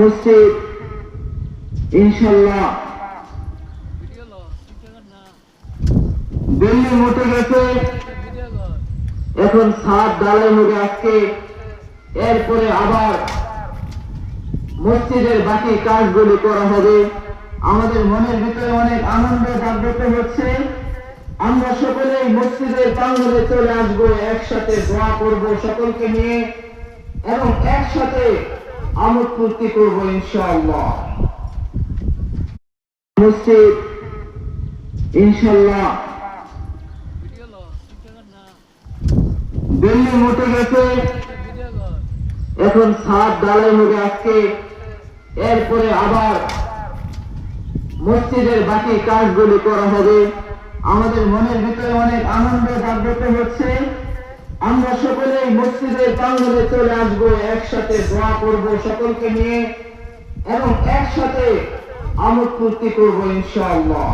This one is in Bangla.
মসজিদ ইনশাল্লাহ বিল্ডিং উঠে গেছে, এখন ছাদ ঢালাই হবে আজকে। এরপরে আবার মসজিদের বাকি কাজগুলি করা হবে। আমাদের মনের ভিতরে অনেক আনন্দ জাগ্রত হচ্ছে। আমরা সকলেই মসজিদের প্রাঙ্গণে চলে আসবো, একসাথে দোয়া করব সকলকে নিয়ে এবং একসাথে আমোদ ফুর্তি করবো ইনশাআল্লাহ। মসজিদ ইনশাআল্লাহ বিল্ডিং উঠে গেছে, এখন ছাদ ঢালাই হবে আজকে। এরপরে আবার মসজিদের বাকি কাজগুলি করা হবে। আমাদের মনের ভিতরে অনেক আনন্দ জাগ্রত হচ্ছে। আমরা সকলেই মসজিদের প্রাঙ্গণে চলে আসবো, একসাথে দোয়া করব সকলকে নিয়ে এবং একসাথে আমোদ ফুর্তি করবো ইনশাআল্লাহ।